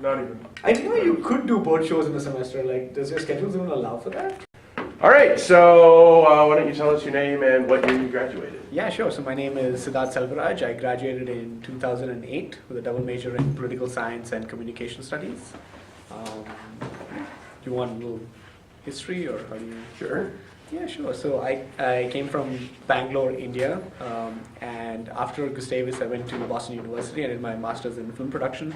Not even. I didn't know you could do board shows in a semester. Like, does your schedule even allow for that? All right, so why don't you tell us your name and what year you graduated? Yeah, sure. So my name is Siddharth Selvaraj. I graduated in 2008 with a double major in political science and communication studies. Do you want a little history or how do you? Sure. Yeah, sure. So I came from Bangalore, India, and after Gustavus, I went to Boston University. I did my master's in film production.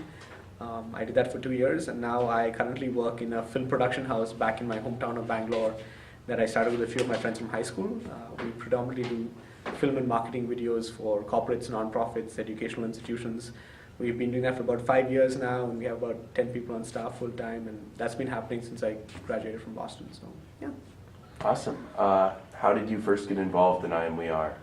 I did that for 2 years, and now I currently work in a film production house back in my hometown of Bangalore that I started with a few of my friends from high school. We predominantly do film and marketing videos for corporates, nonprofits, educational institutions. We've been doing that for about 5 years now, and we have about 10 people on staff full time, and that's been happening since I graduated from Boston. So, yeah. Awesome. How did you first get involved in IMWR?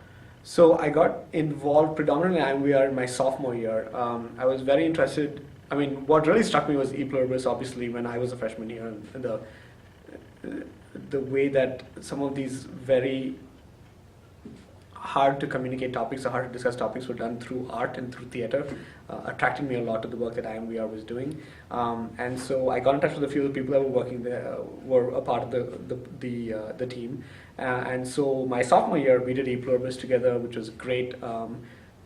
So I got involved predominantly in IMWR in my sophomore year. I was very interested. I mean, what really struck me was E Pluribus, obviously, when I was a freshman here, and the way that some of these very hard to communicate topics or hard to discuss topics were done through art and through theater attracted me a lot to the work that IMWR was doing. And so I got in touch with a few of the people that were working there, were a part of the team. And so my sophomore year, we did E Pluribus together, which was great.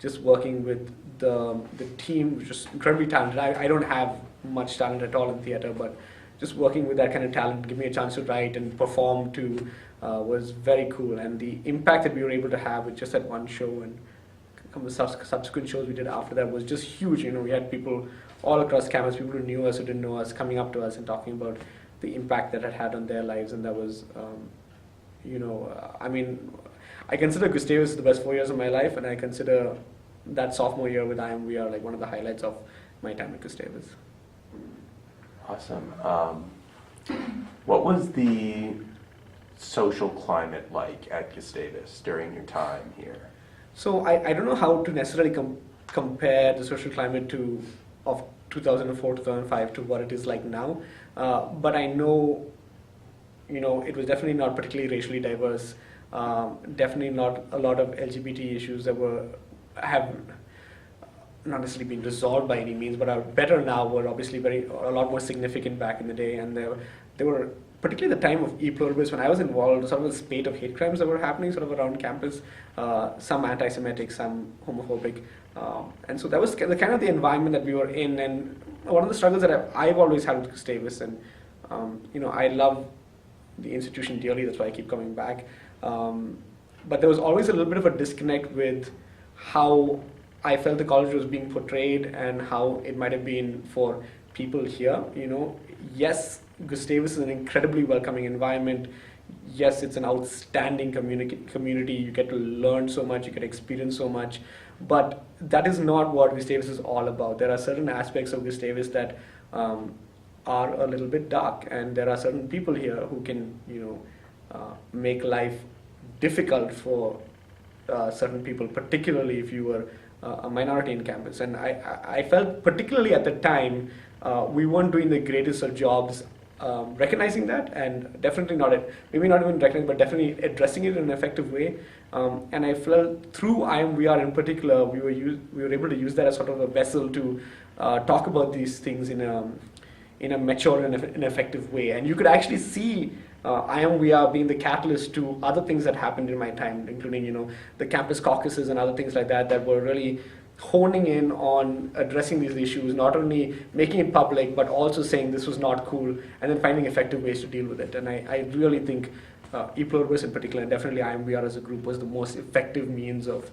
Just working with the team, which was incredibly talented. I don't have much talent at all in theater, but just working with that kind of talent, give me a chance to write and perform too, was very cool. And the impact that we were able to have with just that one show and the subsequent shows we did after that was just huge. You know, we had people all across campus, people who knew us, who didn't know us, coming up to us and talking about the impact that it had on their lives. And that was, I mean, I consider Gustavus the best 4 years of my life, and I consider that sophomore year with IMWR like one of the highlights of my time at Gustavus. Awesome. What was the social climate like at Gustavus during your time here? So I don't know how to necessarily compare the social climate of 2004, 2005 to what it is like now, but I know, it was definitely not particularly racially diverse. Definitely not a lot of LGBT issues that have not necessarily been resolved by any means, but are better now. Were obviously a lot more significant back in the day, and they were particularly the time of E Pluribus when I was involved. Sort of a spate of hate crimes that were happening sort of around campus, some anti-Semitic, some homophobic, and so that was the kind of the environment that we were in. And one of the struggles that I've always had with Gustavus, and I love the institution dearly. That's why I keep coming back. But there was always a little bit of a disconnect with how I felt the college was being portrayed and how it might have been for people here. Yes, Gustavus is an incredibly welcoming environment. Yes, it's an outstanding community. You get to learn so much, you get to experience so much, but that is not what Gustavus is all about. There are certain aspects of Gustavus that are a little bit dark, and there are certain people here who can, make life difficult for certain people, particularly if you were a minority in campus. And I felt particularly at the time we weren't doing the greatest of jobs recognizing that, and definitely maybe not even recognizing, but definitely addressing it in an effective way. And I felt through IMWR in particular, we were able to use that as sort of a vessel to talk about these things in a mature and an effective way. And you could actually see IMWR being the catalyst to other things that happened in my time, including the campus caucuses and other things like that were really honing in on addressing these issues, not only making it public, but also saying this was not cool, and then finding effective ways to deal with it. And I really think E Pluribus in particular, and definitely IMWR as a group, was the most effective means of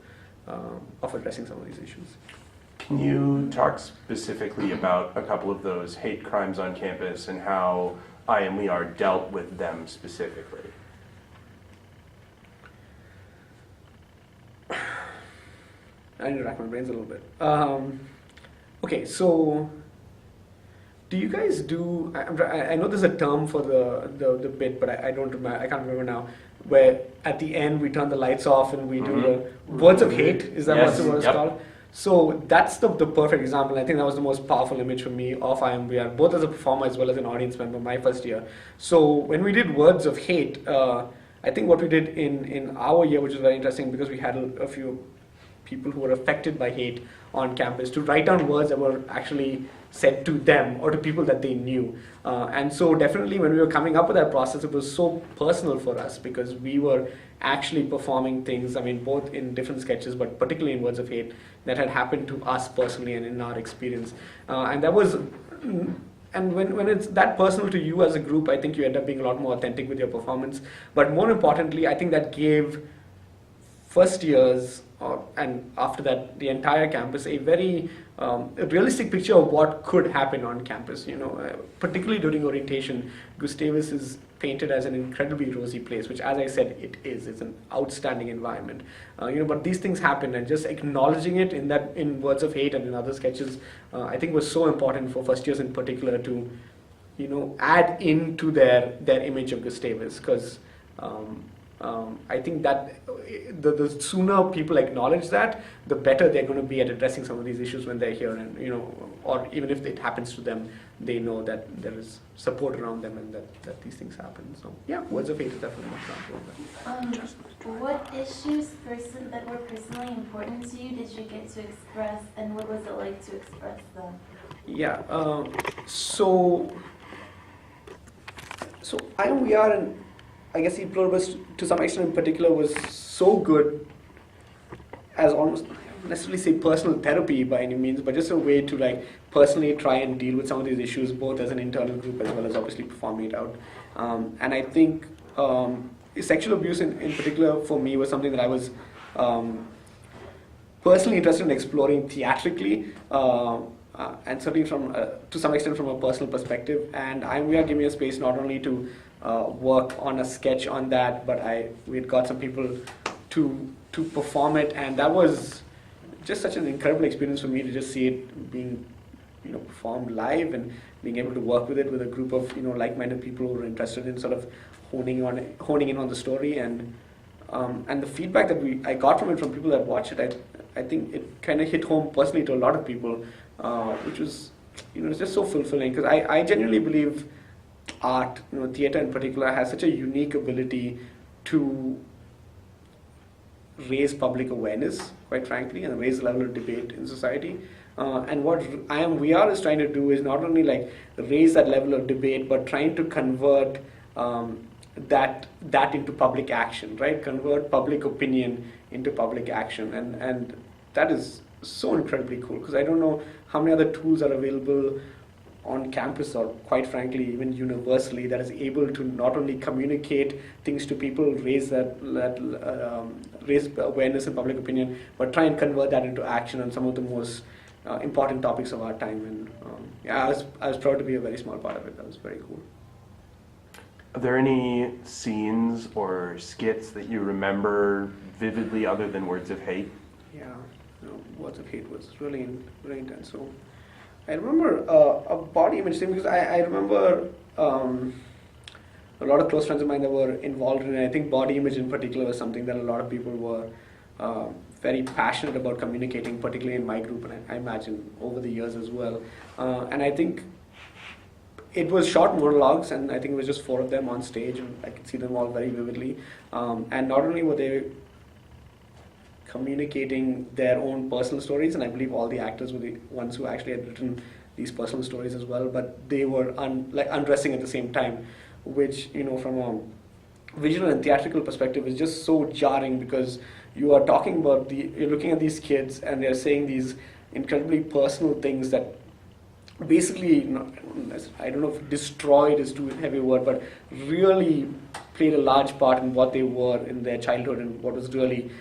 addressing some of these issues. Can you talk specifically about a couple of those hate crimes on campus and how IMWR dealt with them specifically? I need to rack my brains a little bit. Okay, so do you guys do? I know there's a term for the bit, but I don't remember. I can't remember now. Where at the end we turn the lights off and we do the words of hate. Is that what it's called? So that's the perfect example. I think that was the most powerful image for me of IMWR, both as a performer as well as an audience member my first year. So when we did words of hate, I think what we did in our year, which was very interesting because we had a few people who were affected by hate on campus, to write down words that were actually said to them or to people that they knew. And so definitely when we were coming up with that process, it was so personal for us because we were actually performing things, I mean, both in different sketches, but particularly in Words of Hate, that had happened to us personally and in our experience. And that was, and when it's that personal to you as a group, I think you end up being a lot more authentic with your performance. But more importantly, I think that gave first years and after that the entire campus a very realistic picture of what could happen on campus. Particularly during orientation, Gustavus is painted as an incredibly rosy place, which, as I said, it is. It's an outstanding environment. But these things happen, and just acknowledging it in Words of Hate and in other sketches, I think was so important for first years in particular to, add into their image of Gustavus, because I think that the sooner people acknowledge that, the better they're going to be at addressing some of these issues when they're here, and or even if it happens to them, they know that there is support around them and that these things happen. So yeah, Words of Hate is definitely an example of that. What issues that were personally important to you did you get to express, and what was it like to express them? Yeah, so we are in. I guess the pluribus, to some extent in particular, was so good as almost, not necessarily say personal therapy by any means, but just a way to personally try and deal with some of these issues, both as an internal group as well as obviously performing it out. And I think sexual abuse in particular for me was something that I was personally interested in exploring theatrically, and certainly to some extent from a personal perspective. And we are giving me a space not only to work on a sketch on that, but we had got some people to perform it, and that was just such an incredible experience for me to just see it being performed live and being able to work with it with a group of like-minded people who were interested in sort of honing in on the story, and the feedback that I got from it from people that watched it, I think it kind of hit home personally to a lot of people, which was it's just so fulfilling, because I genuinely believe art, theater in particular, has such a unique ability to raise public awareness, quite frankly, and raise the level of debate in society. And what VR is trying to do is not only raise that level of debate, but trying to convert that into public action, right? Convert public opinion into public action, and that is so incredibly cool, because I don't know how many other tools are available on campus, or quite frankly even universally, that is able to not only communicate things to people, raise raise awareness and public opinion, but try and convert that into action on some of the most important topics of our time. And I was proud to be a very small part of it. That was very cool. Are there any scenes or skits that you remember vividly other than Words of Hate? Yeah, Words of Hate was really intense. So I remember a body image thing, because I remember a lot of close friends of mine that were involved in it. I think body image in particular was something that a lot of people were very passionate about communicating, particularly in my group, and I imagine over the years as well. And I think it was short monologues, and I think it was just 4 of them on stage, and I could see them all very vividly. And not only were they communicating their own personal stories, and I believe all the actors were the ones who actually had written these personal stories as well, but they were undressing at the same time, which from a visual and theatrical perspective is just so jarring, because you are talking about you're looking at these kids and they're saying these incredibly personal things that basically, I don't know if destroyed is too heavy a word, but really played a large part in what they were in their childhood and what was really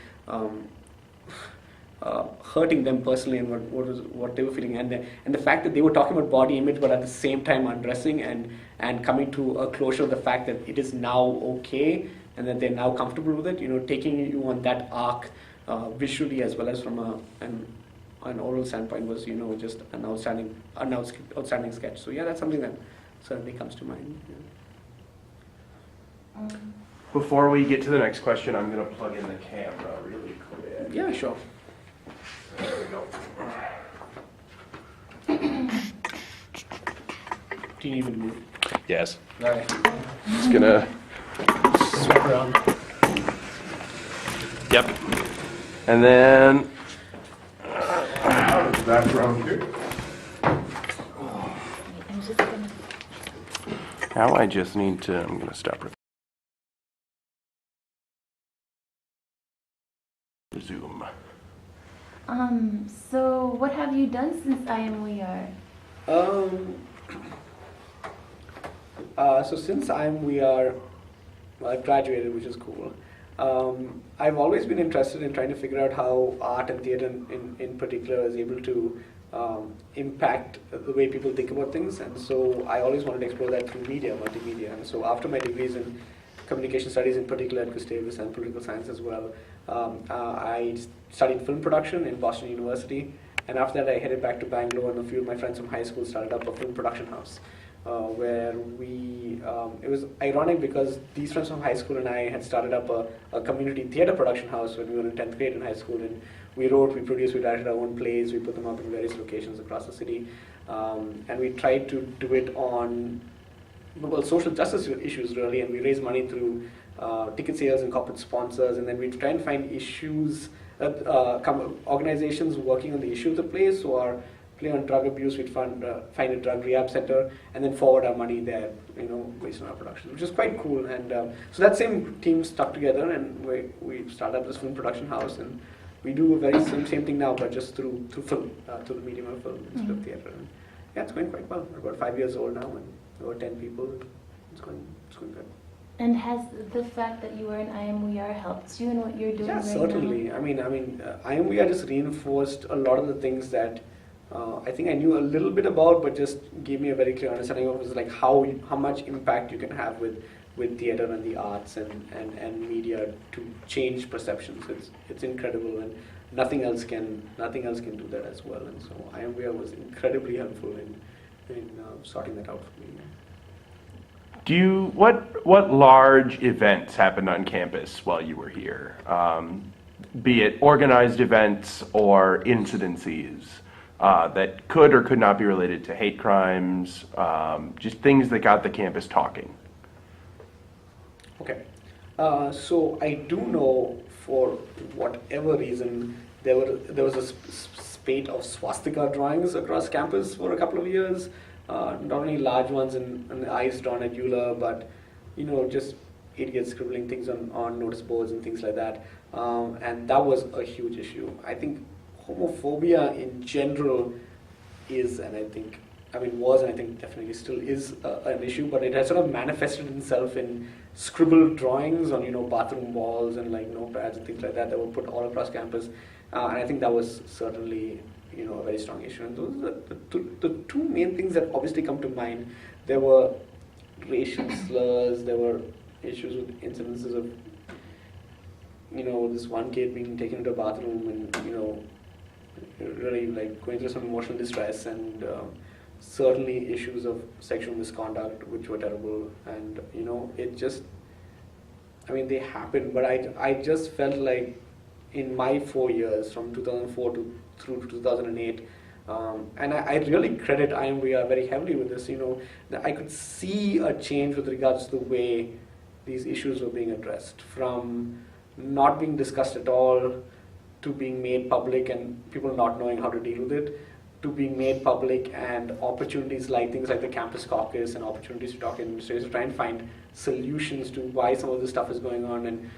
hurting them personally, and what they were feeling, and the fact that they were talking about body image, but at the same time undressing and coming to a closure of the fact that it is now okay and that they're now comfortable with it. Taking you on that arc visually as well as from an oral standpoint was just an outstanding sketch. So yeah, that's something that certainly comes to mind. Yeah. Before we get to the next question, I'm going to plug in the camera really quick. Yeah, sure. There we go. Do you need me to move? Yes. All right. Just gonna Swap around. Yep. And then Background here. just gonna. Now I just need to, I'm going to stop Zoom. So what have you done since I Am We Are? So since we are, well, I've graduated, which is cool. I've always been interested in trying to figure out how art and theater in particular is able to impact the way people think about things, and so I always wanted to explore that through media, multimedia. And so after my degrees in communication studies in particular at Gustavus and political science as well, I studied film production in Boston University, and after that I headed back to Bangalore, and a few of my friends from high school started up a film production house. Where it was ironic because these friends from high school and I had started up a community theater production house when we were in 10th grade in high school, and we wrote, we produced, we directed our own plays, we put them up in various locations across the city, and we tried to do it on social justice issues really, and we raised money through ticket sales and corporate sponsors, and then we try and find issues, organizations working on the issue of the plays, so our play on drug abuse, we'd find a drug rehab center, and then forward our money there, based on our production, which is quite cool. And so that same team stuck together, and we started up this film production house, and we do a very same thing now, but just through film, through the medium of film instead of theater. And yeah, it's going quite well. We're about 5 years old now, and over 10 people. It's going good. And has the fact that you were in I Am We Are helped you in what you're doing right certainly. now? I mean, I Am We Are just reinforced a lot of the things that I think I knew a little bit about, but just gave me a very clear understanding of like how much impact you can have with theater and the arts and media to change perceptions. It's incredible, and nothing else can do that as well. And so I Am We Are was incredibly helpful in sorting that out for me. What large events happened on campus while you were here? Be it organized events or incidences that could or could not be related to hate crimes, just things that got the campus talking. Okay, so I do know for whatever reason there was a spate of swastika drawings across campus for a couple of years. Not only large ones in the eyes drawn at Euler, but just idiots scribbling things on notice boards and things like that. And that was a huge issue. I think homophobia in general was, and I think definitely still is an issue, but it has sort of manifested itself in scribbled drawings on bathroom walls and like notepads and things like that were put all across campus, and I think that was certainly a very strong issue. And those are the two main things that obviously come to mind. There were racial slurs, there were issues with incidences of this one kid being taken into a bathroom and really like going through some emotional distress, and certainly issues of sexual misconduct which were terrible. And it just, they happened, but I just felt like in my 4 years from 2004 through to 2008, and I really credit I Am We Are very heavily with this, that I could see a change with regards to the way these issues were being addressed, from not being discussed at all to being made public and people not knowing how to deal with it, to being made public and opportunities like things like the campus caucus and opportunities to talk in industries to try and find solutions to why some of this stuff is going on, and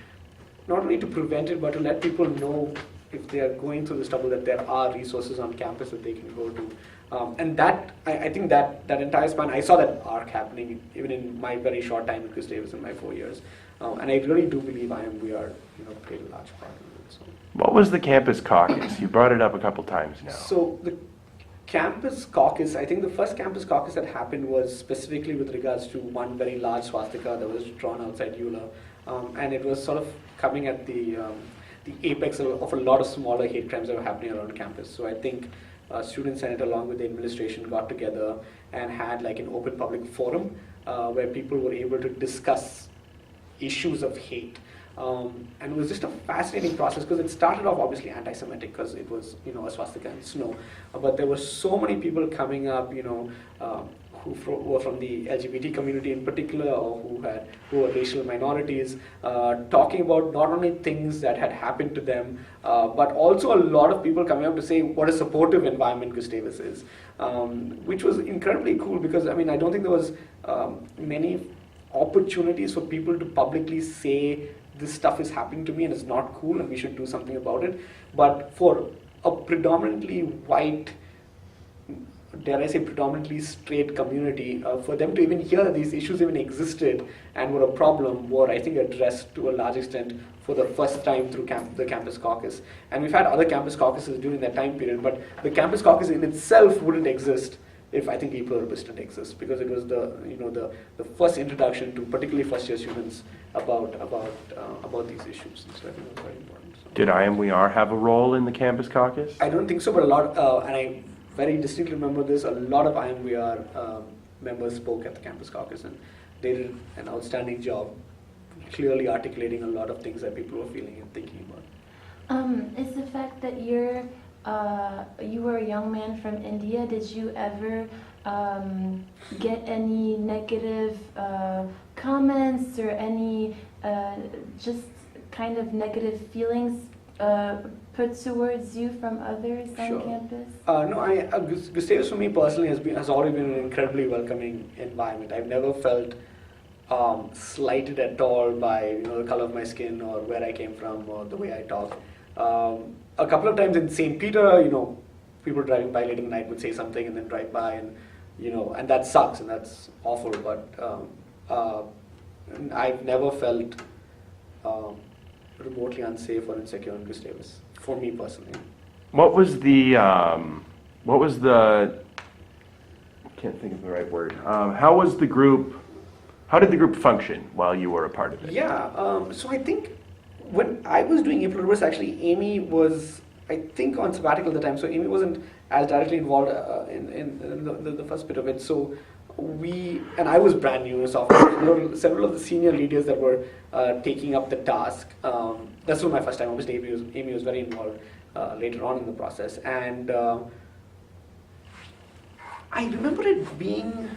not only to prevent it, but to let people know if they are going through this trouble that there are resources on campus that they can go to. And that, I think that entire span, I saw that arc happening even in my very short time at Gustavus in my 4 years. And I really do believe we are played a large part in it. So. What was the campus caucus? You brought it up a couple times now. So the campus caucus, I think the first campus caucus that happened was specifically with regards to one very large swastika that was drawn outside Euler. And it was sort of coming at the apex of a lot of smaller hate crimes that were happening around campus. So I think Student Senate along with the administration got together and had like an open public forum where people were able to discuss issues of hate And it was just a fascinating process because it started off obviously anti-Semitic because it was, a swastika and snow. But there were so many people coming up, who were from the LGBT community in particular, or who were racial minorities, talking about not only things that had happened to them, but also a lot of people coming up to say what a supportive environment Gustavus is, which was incredibly cool because, I don't think there was many opportunities for people to publicly say this stuff is happening to me and it's not cool and we should do something about it. But for a predominantly white, dare I say predominantly straight community, for them to even hear these issues even existed and were a problem were, I think, addressed to a large extent for the first time through the Campus Caucus. And we've had other Campus Caucuses during that time period, but the Campus Caucus in itself wouldn't exist if I think e-pluribus didn't exist, because it was the first introduction to particularly first-year students about these issues. And so I think it was very important. So. Did IMWR have a role in the Campus Caucus? I don't think so, but a lot, and I very distinctly remember this, a lot of IMWR members spoke at the Campus Caucus, and they did an outstanding job clearly articulating a lot of things that people were feeling and thinking about. Is the fact that you were a young man from India, did you ever get any negative comments or any just kind of negative feelings put towards you from others on campus? No, Gustavus for me personally has always been an incredibly welcoming environment. I've never felt slighted at all by the color of my skin or where I came from or the way I talk. A couple of times in St. Peter, people driving by late at night would say something and then drive by, and and that sucks and that's awful. But I've never felt remotely unsafe or insecure in Gustavus, for me personally. What was the I can't think of the right word. How did the group function while you were a part of it? Yeah, so I think when I was doing e-pluribus, actually Amy was, I think, on sabbatical at the time, so Amy wasn't as directly involved in the first bit of it. So I was brand new, so several of the senior leaders that were taking up the task. This was my first time. Obviously, Amy was very involved later on in the process, and I remember it being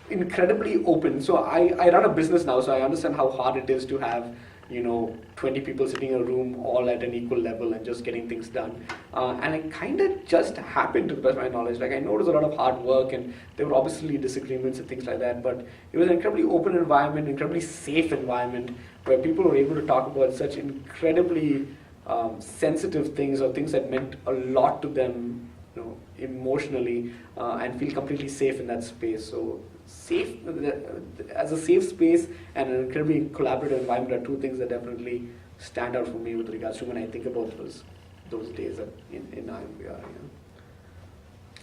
incredibly open. So I run a business now, so I understand how hard it is to have 20 people sitting in a room all at an equal level and just getting things done. And it kind of just happened, to the best of my knowledge. Like, I know it was a lot of hard work and there were obviously disagreements and things like that, but it was an incredibly open environment, incredibly safe environment where people were able to talk about such incredibly sensitive things or things that meant a lot to them emotionally, and feel completely safe in that space. So safe as a safe space and an incredibly collaborative environment are two things that definitely stand out for me with regards to when I think about those days in IMVR.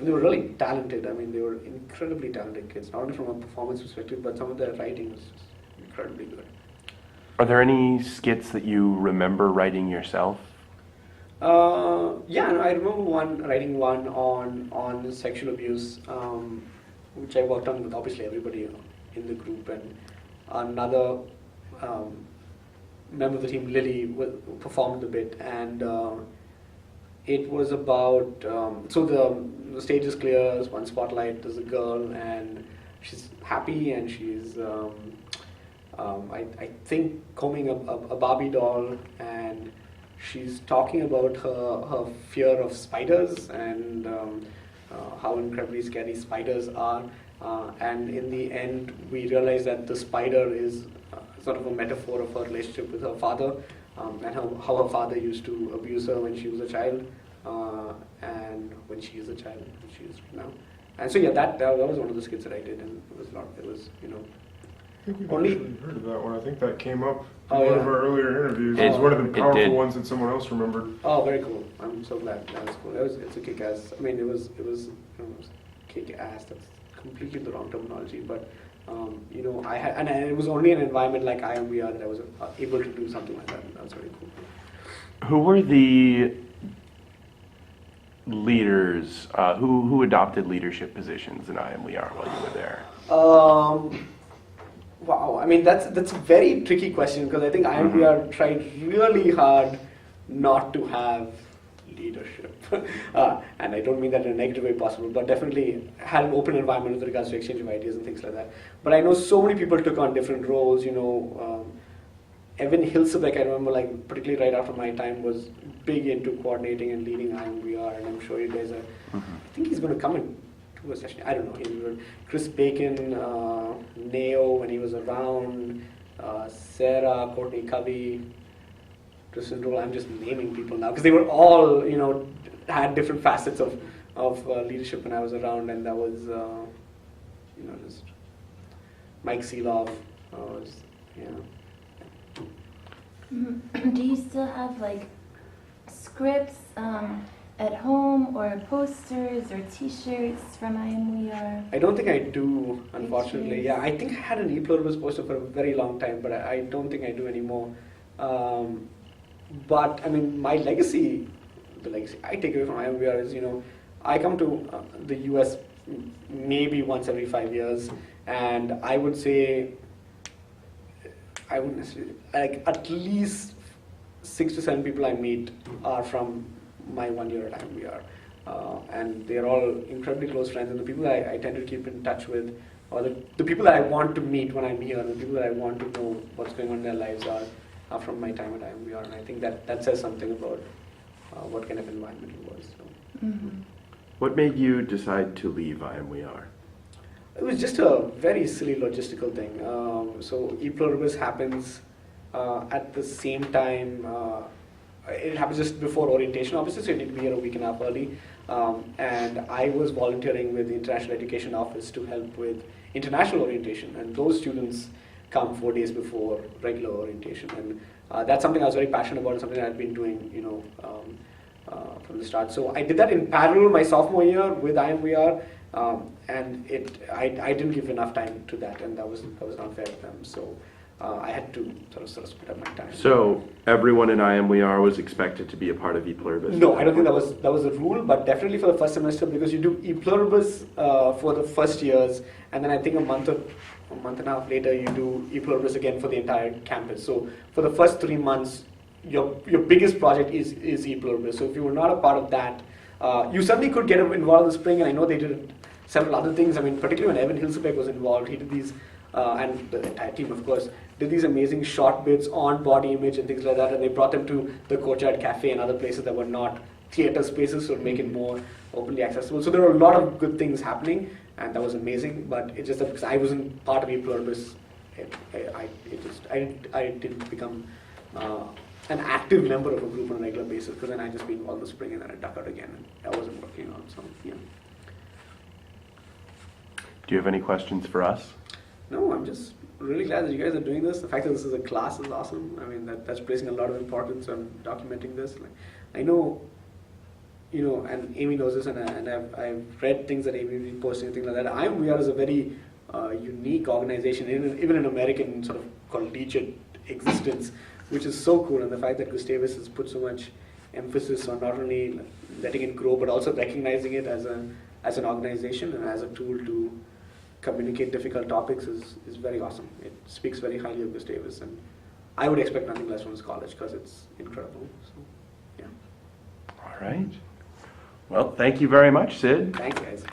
They were really talented. They were incredibly talented kids, not only from a performance perspective, but some of their writing was just incredibly good. Are there any skits that you remember writing yourself? Yeah, I remember writing one on sexual abuse, which I worked on with obviously everybody in the group, and another member of the team, Lily, performed the bit, and it was about, so the stage is clear, there's one spotlight, there's a girl, and she's happy, and she's, I think, combing a Barbie doll, and she's talking about her fear of spiders and how incredibly scary spiders are. And in the end, we realize that the spider is sort of a metaphor of her relationship with her father, and how her father used to abuse her when she was a child, and when she is a child, when she is now. And so yeah, that was one of the skits that I did, and it was I think we've only actually heard of that one. I think that came up in Oh, one yeah. of our earlier interviews. It- It was one of the it powerful did. ones that someone else remembered. Oh, very cool. I'm so glad. That was cool. It's a kick-ass. It was kick-ass. That's completely the wrong terminology. But, I had, and it was only an environment like IMVR that I was able to do something like that. And that was very cool. Who were the leaders who adopted leadership positions in IMWR while you were there? Wow, I mean that's a very tricky question because I think IMVR tried really hard not to have leadership, and I don't mean that in a negative way possible, but definitely had an open environment with regards to exchange of ideas and things like that. But I know so many people took on different roles. Evan Hilsebeck, I remember, like particularly right after my time, was big into coordinating and leading IMVR, and I'm sure you guys are. I think he's going to come in to a session. I don't know. Chris Bacon, Neo when he was around, Sarah, Courtney Covey, Tristan Roll. I'm just naming people now because they were all, had different facets of leadership when I was around, and that was, just Mike Seeloff. Do you still have like scripts at home or posters or T-shirts from IMWR? I don't think I do, unfortunately. Pictures. Yeah, I think I had an e-pluribus poster for a very long time, but I don't think I do anymore. But I mean, my legacy, the legacy I take away from IMVR is, I come to the US maybe once every 5 years, and I would say, I wouldn't necessarily, like at least 6 to 7 people I meet are from my 1 year at IMVR. And they're all incredibly close friends, and the people that I tend to keep in touch with, or the people that I want to meet when I'm here, the people that I want to know what's going on in their lives are from my time at IMVR, and I think that says something about what kind of environment it was. So. What made you decide to leave IMWR? It was just a very silly logistical thing. So e-pluribus happens at the same time. It happens just before orientation, obviously, so you need to be here a week and a half early. And I was volunteering with the International Education Office to help with international orientation, and those students come 4 days before regular orientation. And that's something I was very passionate about and something I've been doing, from the start. So I did that in parallel my sophomore year with IMVR. And I didn't give enough time to that, and that was unfair to them. So I had to sort of split up my time. So everyone in IMWR was expected to be a part of e-pluribus? No, I don't think that was a rule, but definitely for the first semester, because you do e-pluribus for the first years, and then I think a month and a half later you do e-pluribus again for the entire campus. So for the first 3 months, your biggest project is e-pluribus. So if you were not a part of that, you certainly could get involved in the spring, and I know they did several other things. I mean, particularly when Evan Hilsebeck was involved, he did these, and the entire team, of course, did these amazing short bits on body image and things like that, and they brought them to the Courtyard Cafe and other places that were not theater spaces, so to make it more openly accessible. So there were a lot of good things happening, and that was amazing, but it's just that because I wasn't part of e-pluribus, I didn't become an active member of a group on a regular basis, because then I just been all the spring and then I duck out again, and that wasn't working out. So yeah. Do you have any questions for us? No, I'm just really glad that you guys are doing this. The fact that this is a class is awesome. I mean, that's placing a lot of importance on documenting this. Like, I know, and Amy knows this, and I've read things that Amy has been posting and things like that. IMVR is a very unique organization, even in American sort of collegiate existence, which is so cool. And the fact that Gustavus has put so much emphasis on not only letting it grow, but also recognizing it as an organization and as a tool to communicate difficult topics is very awesome. It speaks very highly of Gustavus, and I would expect nothing less from this college because it's incredible. So, yeah. All right. Well, thank you very much, Sid. Thanks, guys.